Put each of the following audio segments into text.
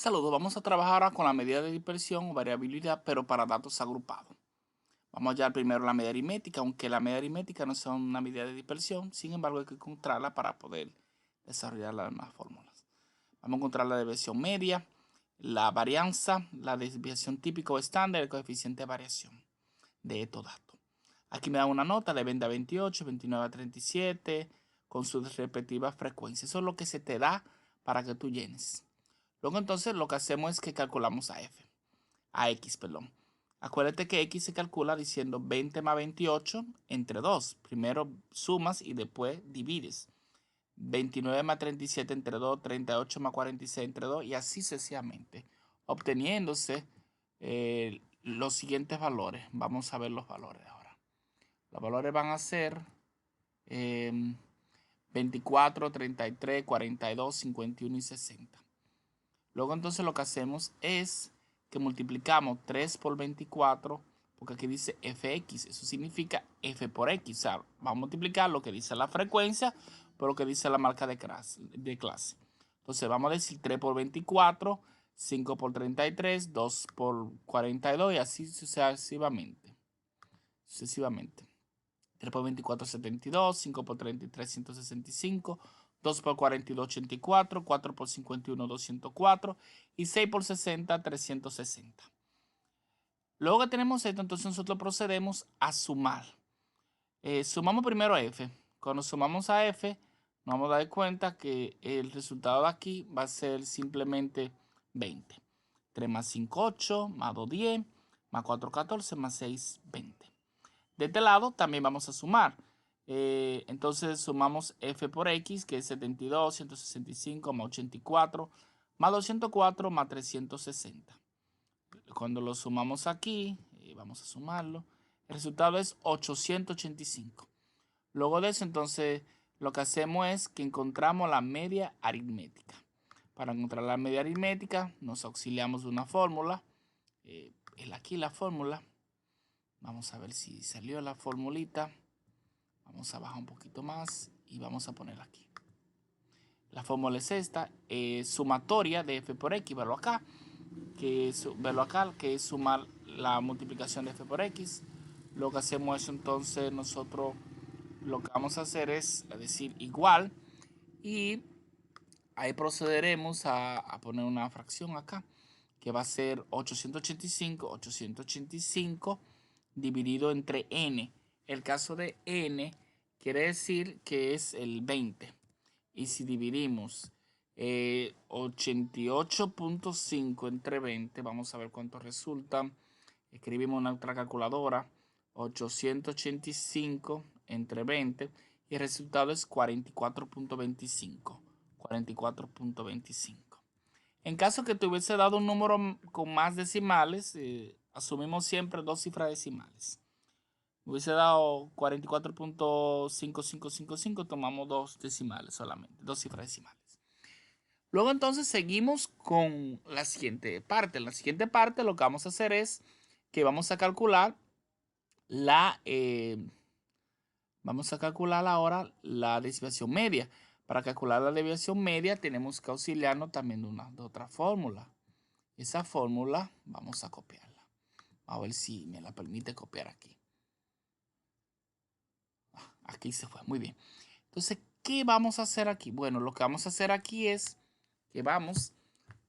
Saludos, vamos a trabajar ahora con la medida de dispersión o variabilidad, pero para datos agrupados. Vamos a hallar primero la medida aritmética, aunque la medida aritmética no sea una medida de dispersión, sin embargo hay que encontrarla para poder desarrollar las demás fórmulas. Vamos a encontrar la desviación media, la varianza, la desviación típica o estándar, el coeficiente de variación de estos datos. Aquí me da una nota de 20 a 28, 29 a 37, con sus respectivas frecuencias. Eso es lo que se te da para que tú llenes. Luego entonces lo que hacemos es que calculamos a x, perdón. Acuérdate que x se calcula diciendo 20 más 28 entre 2. Primero sumas y después divides. 29 más 37 entre 2, 38 más 46 entre 2 y así sucesivamente, obteniéndose los siguientes valores. Vamos a ver los valores ahora. Los valores van a ser 24, 33, 42, 51 y 60. Luego entonces lo que hacemos es que multiplicamos 3 por 24, porque aquí dice fx, eso significa f por x. O sea, vamos a multiplicar lo que dice la frecuencia por lo que dice la marca de clase. Entonces vamos a decir 3 por 24, 5 por 33, 2 por 42 y así sucesivamente. 3 por 24, 72, 5 por 33, 165, 2 por 42, 84, 4 por 51, 204 y 6 por 60, 360. Luego que tenemos esto, entonces nosotros procedemos a sumar. Sumamos primero a f. Cuando sumamos a f, nos vamos a dar cuenta que el resultado de aquí va a ser simplemente 20. 3 más 5, 8, más 2, 10, más 4, 14, más 6, 20. De este lado también vamos a sumar. Entonces sumamos f por x, que es 72, 165, más 84, más 204, más 360. Cuando lo sumamos aquí, vamos a sumarlo, el resultado es 885. Luego de eso, entonces, lo que hacemos es que encontramos la media aritmética. Para encontrar la media aritmética, nos auxiliamos de una fórmula. Aquí la fórmula. Vamos a ver si salió la formulita. Vamos a bajar un poquito más y vamos a ponerla aquí. La fórmula es esta, sumatoria de f por x, verlo acá, que es sumar la multiplicación de f por x. Lo que hacemos es entonces nosotros lo que vamos a hacer es decir igual y ahí procederemos a poner una fracción acá que va a ser 885 dividido entre n. El caso de n quiere decir que es el 20. Y si dividimos 88.5 entre 20, vamos a ver cuánto resulta. Escribimos en nuestra calculadora 885 entre 20 y el resultado es 44.25. 44.25. En caso que te hubiese dado un número con más decimales, asumimos siempre dos cifras decimales. Me hubiese dado 44.5555, tomamos dos decimales solamente, dos cifras decimales. Luego entonces seguimos con la siguiente parte. En la siguiente parte lo que vamos a hacer es que vamos a calcular ahora la desviación media. Para calcular la desviación media tenemos que auxiliarnos también de otra fórmula. Esa fórmula vamos a copiarla. A ver si me la permite copiar aquí. Aquí se fue, muy bien. Entonces, ¿qué vamos a hacer aquí? Bueno, lo que vamos a hacer aquí es que vamos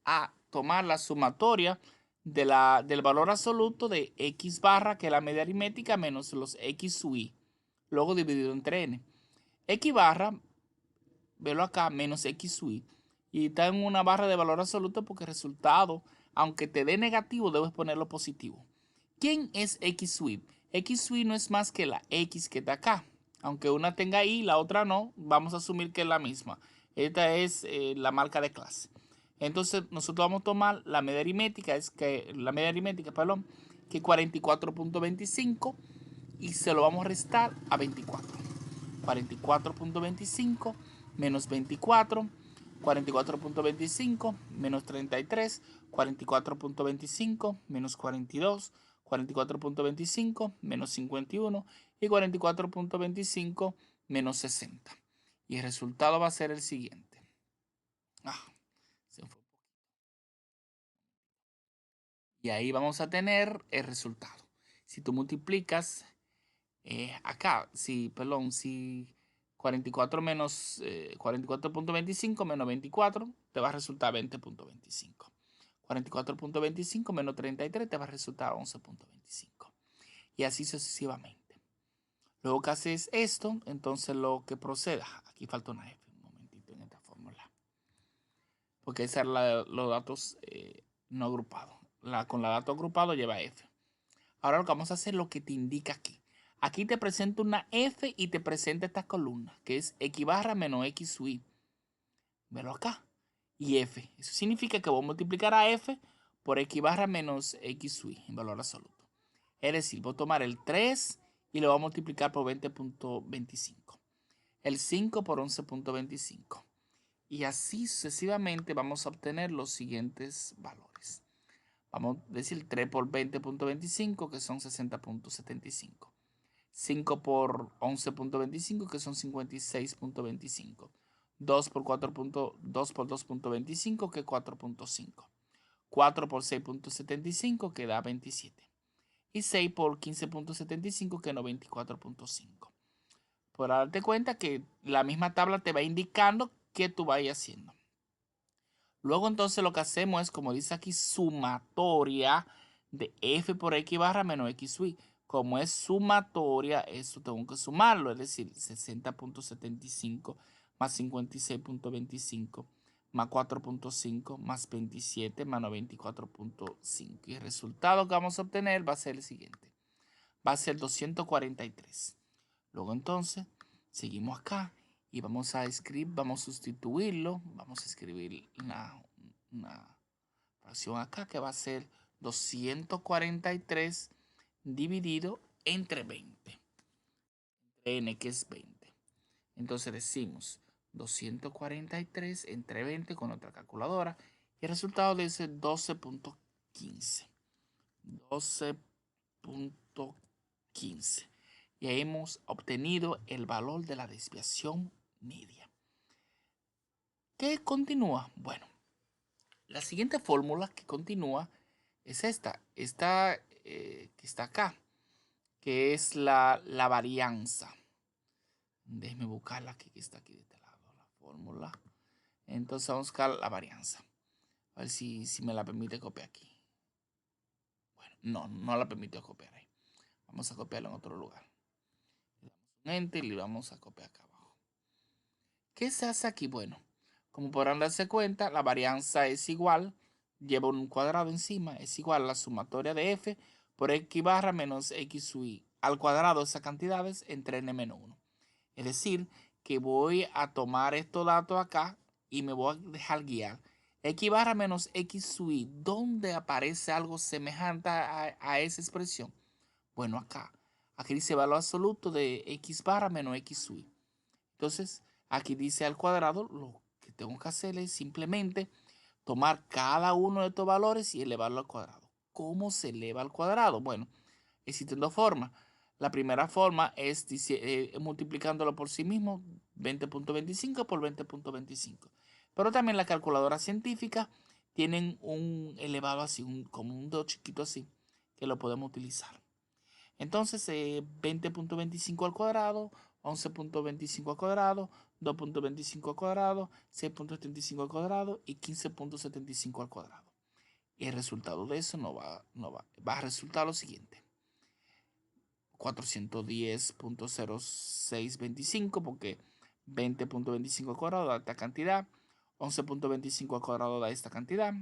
a tomar la sumatoria del valor absoluto de x barra, que es la media aritmética, menos los x sub i, luego dividido entre n. X barra, velo acá, menos x sub i, y está en una barra de valor absoluto porque el resultado, aunque te dé negativo, debes ponerlo positivo. ¿Quién es x sub i? X sub i no es más que la x que está acá. Aunque una tenga i, la otra no, vamos a asumir que es la misma. Esta es la marca de clase. Entonces nosotros vamos a tomar la media aritmética, que es 44.25 y se lo vamos a restar a 24. 44.25 menos 24, 44.25 menos 33, 44.25 menos 42, 44.25 menos 51 y 44.25 menos 60. Y el resultado va a ser el siguiente. Se fue. Y ahí vamos a tener el resultado. Si tú multiplicas acá, si 44 menos 44.25 menos 24 te va a resultar 20.25. 44.25 menos 33 te va a resultar 11.25. Y así sucesivamente. Luego que haces esto, entonces lo que proceda. Aquí falta una F, un momentito en esta fórmula. Porque esos son los datos no agrupados. Con la dato agrupado lleva F. Ahora lo que vamos a hacer es lo que te indica aquí. Aquí te presenta una F y te presenta esta columna, que es X barra menos X sub I. Velo acá. Y F. Eso significa que voy a multiplicar a F por X barra menos X sub I en valor absoluto. Es decir, voy a tomar el 3 y lo voy a multiplicar por 20.25. El 5 por 11.25. Y así sucesivamente vamos a obtener los siguientes valores. Vamos a decir 3 por 20.25, que son 60.75. 5 por 11.25, que son 56.25. 2 por 2.25, que es 4.5. 4 por 6.75, que da 27. Y 6 por 15.75, que es 94.5. Por darte cuenta que la misma tabla te va indicando qué tú vayas haciendo. Luego entonces lo que hacemos es, como dice aquí, sumatoria de F por X barra menos X sub I. Como es sumatoria, eso tengo que sumarlo, es decir, 60.75 más 56.25 más 4.5 más 27 más 94.5. Y el resultado que vamos a obtener va a ser el siguiente. Va a ser 243. Luego entonces, seguimos acá y vamos a escribir, vamos a sustituirlo, vamos a escribir una fracción acá que va a ser 243 dividido entre 20, entre n que es 20. Entonces decimos 243 entre 20 con otra calculadora y el resultado de ese 12.15. 12.15. Y ahí hemos obtenido el valor de la desviación media. ¿Qué continúa? Bueno, la siguiente fórmula que continúa es esta que está acá, que es la varianza. Déjeme buscarla aquí, que está aquí de este lado, la fórmula. Entonces vamos a buscar la varianza. A ver si me la permite copiar aquí. Bueno, no la permitió copiar ahí. Vamos a copiarlo en otro lugar. Le damos un enter y le vamos a copiar acá abajo. ¿Qué se hace aquí? Bueno, como podrán darse cuenta, la varianza es igual, lleva un cuadrado encima, es igual a la sumatoria de f por x barra menos x sub i al cuadrado de esas cantidades entre n menos 1. Es decir, que voy a tomar estos datos acá y me voy a dejar guiar. X barra menos x sub i, ¿dónde aparece algo semejante a esa expresión? Bueno, acá. Aquí dice valor absoluto de x barra menos x sub i. Entonces, aquí dice al cuadrado, lo que tengo que hacer es simplemente tomar cada uno de estos valores y elevarlo al cuadrado. ¿Cómo se eleva al cuadrado? Bueno, existen dos formas. La primera forma es multiplicándolo por sí mismo, 20.25 por 20.25. Pero también la calculadora científica tienen un elevado así, como un dedo chiquito así, que lo podemos utilizar. Entonces, 20.25 al cuadrado, 11.25 al cuadrado, 2.25 al cuadrado, 6.75 al cuadrado y 15.75 al cuadrado. Y el resultado de eso va a resultar lo siguiente. 410.0625 porque 20.25 al cuadrado da esta cantidad, 11.25 al cuadrado da esta cantidad,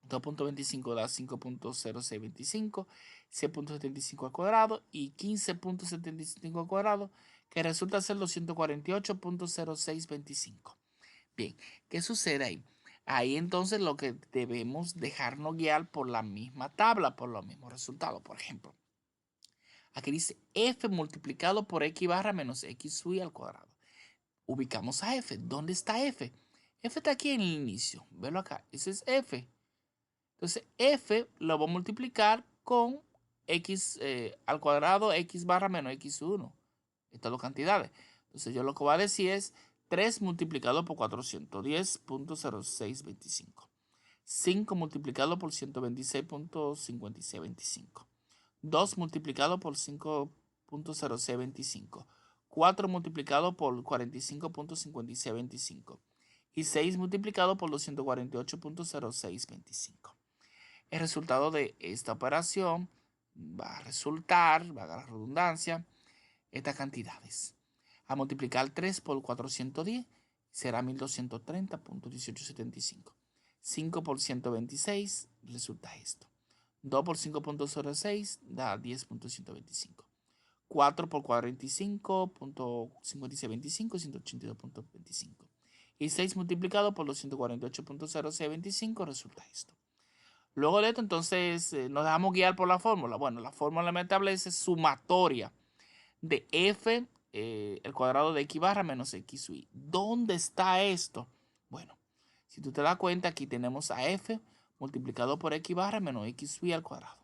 2.25 da 5.0625, 6.75 al cuadrado y 15.75 al cuadrado, que resulta ser 248.0625. Bien, ¿qué sucede ahí? Ahí entonces lo que debemos dejarnos guiar por la misma tabla, por los mismos resultados. Por ejemplo, aquí dice f multiplicado por x barra menos x sub i al cuadrado. Ubicamos a f. ¿Dónde está f? F está aquí en el inicio. Velo acá. Ese es f. Entonces, f lo voy a multiplicar con x al cuadrado, x barra menos x sub 1. Estas dos cantidades. Entonces, yo lo que voy a decir es 3 multiplicado por 410.0625. 5 multiplicado por 126.5625. 2 multiplicado por 5.0625. 4 multiplicado por 45.5625. Y 6 multiplicado por 248.0625. El resultado de esta operación va a resultar, valga la redundancia, estas cantidades. A multiplicar 3 por 410 será 1230.1875. 5 por 126 resulta esto. 2 por 5.06 da 10.125. 4 por 45.5625, 182.25. Y 6 multiplicado por 248.0625 resulta esto. Luego de esto, entonces, nos dejamos guiar por la fórmula. Bueno, la fórmula me establece sumatoria de f el cuadrado de x barra menos xy. ¿Dónde está esto? Bueno, si tú te das cuenta, aquí tenemos a f multiplicado por x barra menos xy al cuadrado.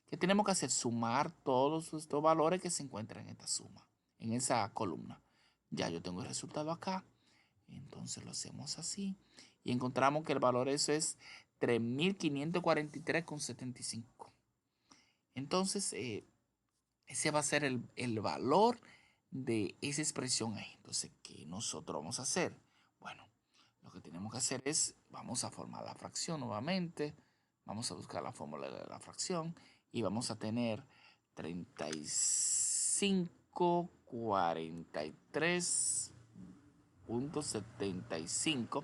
¿Qué tenemos que hacer? Sumar todos estos valores que se encuentran en esta suma, en esa columna. Ya yo tengo el resultado acá. Entonces lo hacemos así. Y encontramos que el valor eso es 3.543,75. Entonces, ese va a ser el valor de esa expresión ahí. Entonces, ¿qué nosotros vamos a hacer? Bueno, lo que tenemos que hacer es, vamos a formar la fracción nuevamente. Vamos a buscar la fórmula de la fracción. Y vamos a tener 3543.75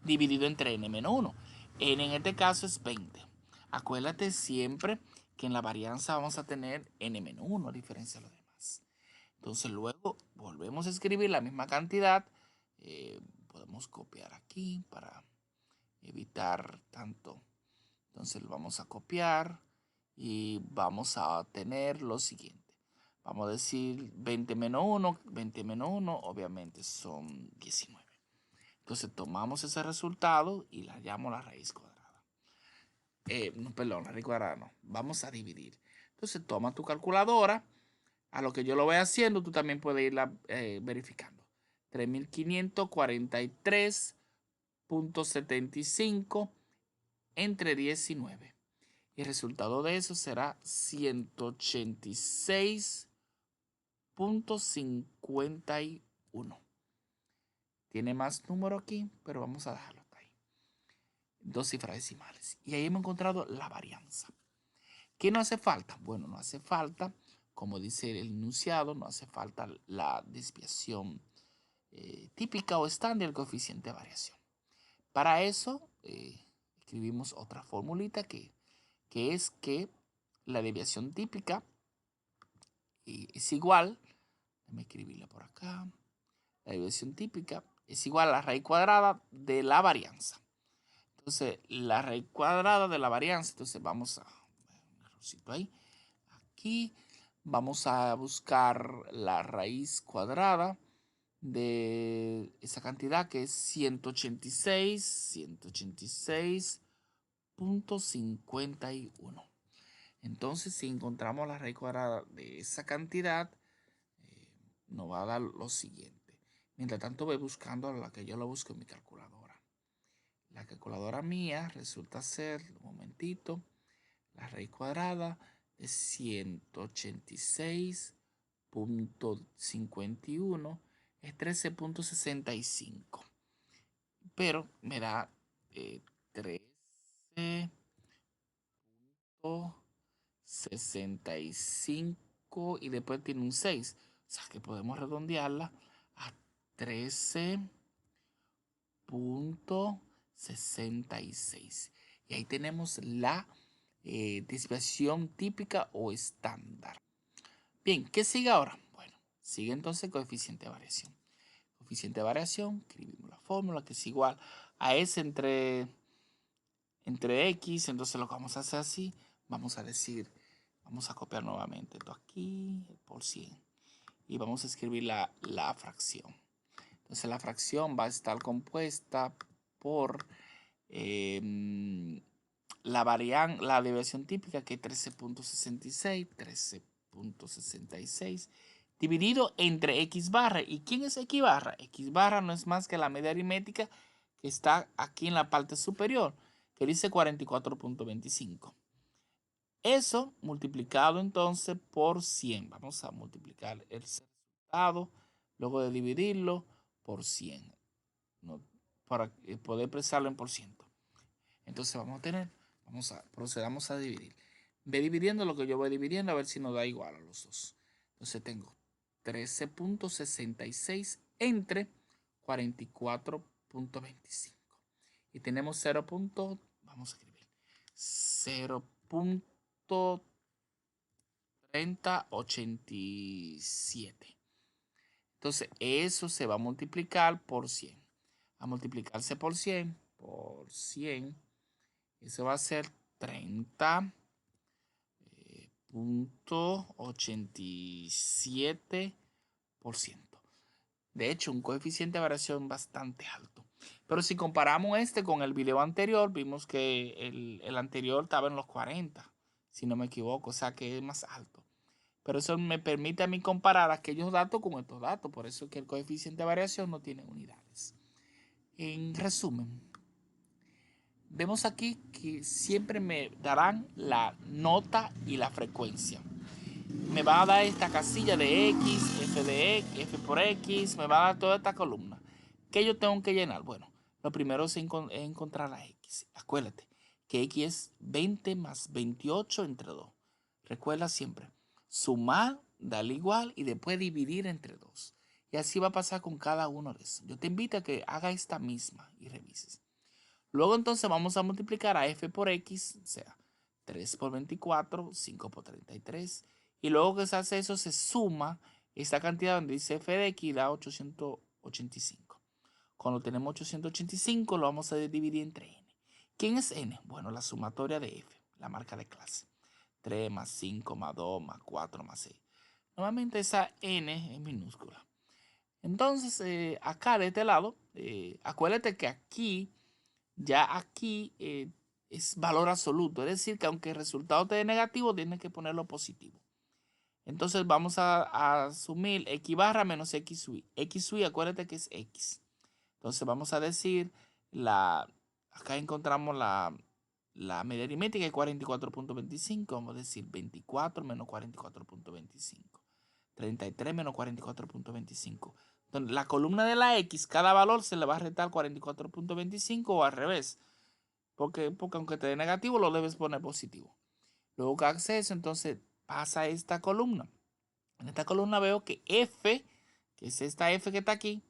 dividido entre n-1. N en este caso es 20. Acuérdate siempre que en la varianza vamos a tener n-1 a diferencia de los demás. Entonces luego volvemos a escribir la misma cantidad. Podemos copiar aquí para evitar tanto. Entonces lo vamos a copiar y vamos a tener lo siguiente. Vamos a decir 20 menos 1. 20 menos 1 obviamente son 19. Entonces tomamos ese resultado y le hallamos la raíz cuadrada. No, perdón, la raíz cuadrada no. Vamos a dividir. Entonces toma tu calculadora. A lo que yo lo voy haciendo, tú también puedes irla verificando. 3.543.75 entre 19. Y el resultado de eso será 186.51. Tiene más número aquí, pero vamos a dejarlo hasta ahí. 2 cifras decimales. Y ahí hemos encontrado la varianza. ¿Qué no hace falta? Bueno, no hace falta, como dice el enunciado, no hace falta la desviación típica o estándar del coeficiente de variación. Para eso, escribimos otra formulita que es que la desviación típica es igual, déjame escribirla por acá, la desviación típica es igual a la raíz cuadrada de la varianza. Entonces, la raíz cuadrada de la varianza, entonces vamos a, un errorcito ahí, aquí vamos a buscar la raíz cuadrada de esa cantidad que es 186.51. Entonces, si encontramos la raíz cuadrada de esa cantidad, nos va a dar lo siguiente. Mientras tanto, voy buscando la que yo lo busco en mi calculadora. La calculadora mía resulta ser, un momentito, la raíz cuadrada de 186.51 es 13.65. Pero me da 13.65 y después tiene un 6. O sea que podemos redondearla a 13.66. Y ahí tenemos la desviación típica o estándar. Bien, ¿qué sigue ahora? Bueno, sigue entonces coeficiente de variación. Coeficiente de variación, escribimos la fórmula que es igual a S entre X. Entonces lo que vamos a hacer así, vamos a decir, vamos a copiar nuevamente esto aquí, por 100. Y vamos a escribir la fracción. Entonces la fracción va a estar compuesta por la desviación típica, que es 13.66, dividido entre x barra. ¿Y quién es x barra? X barra no es más que la media aritmética que está aquí en la parte superior, que dice 44.25. Eso multiplicado entonces por 100. Vamos a multiplicar el resultado, luego de dividirlo por 100, ¿no? Para poder expresarlo en por ciento. Entonces procedamos a dividir. Ve dividiendo lo que yo voy dividiendo a ver si nos da igual a los dos. Entonces tengo 13.66 entre 44.25. Y tenemos 0. Vamos a escribir 0.3087. Entonces eso se va a multiplicar por 100. A multiplicarse por 100, eso va a ser 30.87%. De hecho, un coeficiente de variación bastante alto. Pero si comparamos este con el video anterior, vimos que el anterior estaba en los 40, si no me equivoco, o sea que es más alto. Pero eso me permite a mí comparar aquellos datos con estos datos. Por eso es que el coeficiente de variación no tiene unidades. En resumen, vemos aquí que siempre me darán la nota y la frecuencia. Me va a dar esta casilla de X, F de X, F por X, me va a dar toda esta columna. ¿Qué yo tengo que llenar? Bueno, lo primero es encontrar la X. Acuérdate que X es 20 más 28 entre 2. Recuerda siempre, sumar, darle igual y después dividir entre 2. Y así va a pasar con cada uno de esos. Yo te invito a que haga esta misma y revises. Luego entonces vamos a multiplicar a F por X, o sea, 3 por 24, 5 por 33. Y luego que se hace eso, se suma esta cantidad donde dice F de X y da 885. Cuando tenemos 885, lo vamos a dividir entre N. ¿Quién es N? Bueno, la sumatoria de F, la marca de clase. 3 más 5 más 2 más 4 más 6. Normalmente esa N es minúscula. Entonces, acá de este lado, acuérdate que aquí es valor absoluto. Es decir, que aunque el resultado te dé negativo, tienes que ponerlo positivo. Entonces vamos a asumir X barra menos X sui. X sui, acuérdate que es X. Entonces vamos a decir, acá encontramos la medida aritmética de 44.25. Vamos a decir 24 menos 44.25. 33 menos 44.25. Entonces, la columna de la X, cada valor se le va a restar 44.25 o al revés. Porque aunque te dé negativo, lo debes poner positivo. Luego que hace eso, entonces pasa a esta columna. En esta columna veo que F, que es esta F que está aquí,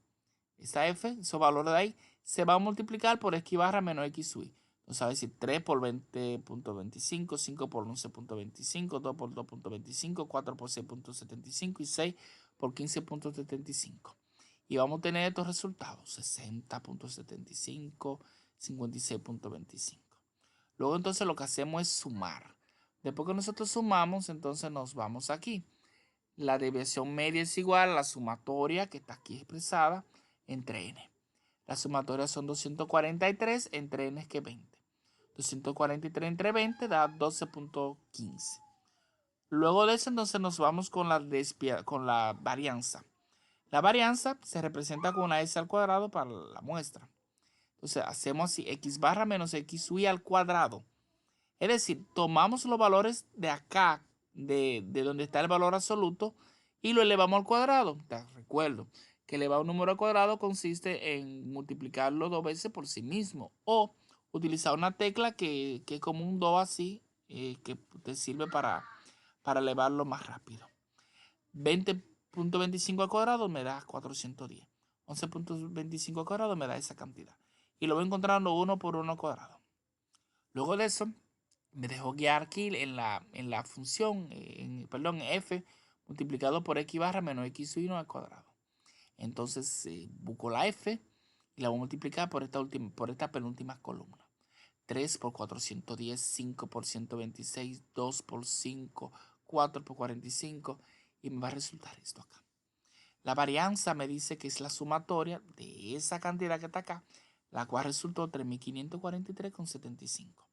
esta F, esos valores de ahí, se va a multiplicar por X barra menos X sui. Entonces va a decir 3 por 20.25, 5 por 11.25, 2 por 2.25, 4 por 6.75 y 6 por 15.75. Y vamos a tener estos resultados, 60.75, 56.25. Luego entonces lo que hacemos es sumar. Después que nosotros sumamos, entonces nos vamos aquí. La desviación media es igual a la sumatoria que está aquí expresada entre n. La sumatoria son 243 entre n es que 20. 243 entre 20 da 12.15. Luego de eso entonces nos vamos con la varianza. La varianza se representa con una s al cuadrado para la muestra. Entonces hacemos así, x barra menos x sui al cuadrado. Es decir, tomamos los valores de acá, de donde está el valor absoluto, y lo elevamos al cuadrado. Te recuerdo que elevar un número al cuadrado consiste en multiplicarlo 2 veces por sí mismo, o utilizar una tecla que es como un do así, que te sirve para elevarlo más rápido. 20.25 al cuadrado me da 410. 11.25 al cuadrado me da esa cantidad. Y lo voy encontrando uno por uno al cuadrado. Luego de eso, me dejo guiar aquí en la función, perdón, f multiplicado por x barra menos x sub 1 al cuadrado. Entonces busco la f y la voy a multiplicar por esta penúltima columna. 3 por 410, 5 por 126, 2 por 5, 4 por 45 y me va a resultar esto acá. La varianza me dice que es la sumatoria de esa cantidad que está acá, la cual resultó 3.543,75.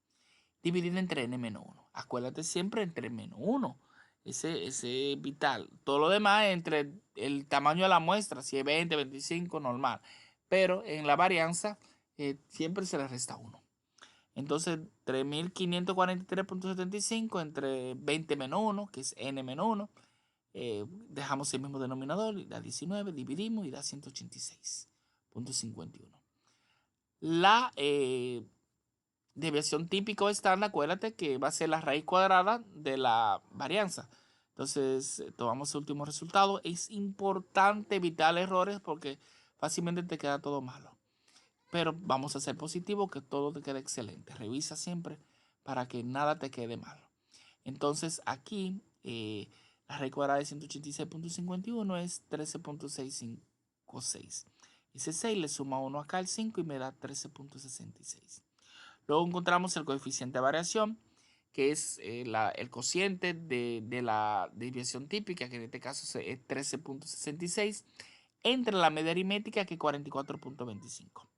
Dividido entre n-1. Acuérdate siempre entre n-1. Ese es vital. Todo lo demás entre el tamaño de la muestra, si es 20, 25, normal. Pero en la varianza siempre se le resta 1. Entonces, 3543.75 entre 20 menos 1, que es n menos 1. Dejamos el mismo denominador, da 19, dividimos y da 186.51. La desviación típica o estándar, acuérdate que va a ser la raíz cuadrada de la varianza. Entonces, tomamos el último resultado. Es importante evitar errores porque fácilmente te queda todo malo. Pero vamos a ser positivo, que todo te quede excelente. Revisa siempre para que nada te quede malo. Entonces, aquí la raíz cuadrada de 186.51 es 13.656. Ese 6 le suma 1 acá al 5 y me da 13.66. Luego encontramos el coeficiente de variación, que es el cociente de la desviación típica, que en este caso es 13.66, entre la media aritmética, que es 44.25%.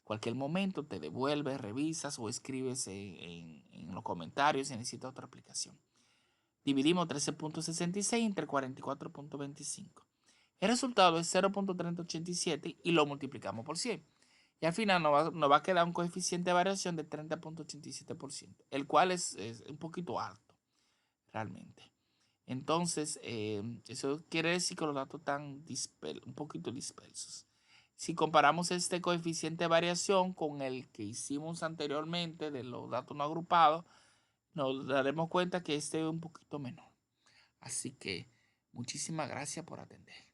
Cualquier momento te devuelves, revisas o escribes en los comentarios si necesitas otra aplicación. Dividimos 13.66 entre 44.25. El resultado es 0.3087 y lo multiplicamos por 100. Y al final nos va a quedar un coeficiente de variación de 30.87%, el cual es un poquito alto, realmente. Entonces, eso quiere decir que los datos están un poquito dispersos. Si comparamos este coeficiente de variación con el que hicimos anteriormente de los datos no agrupados, nos daremos cuenta que este es un poquito menor. Así que muchísimas gracias por atender.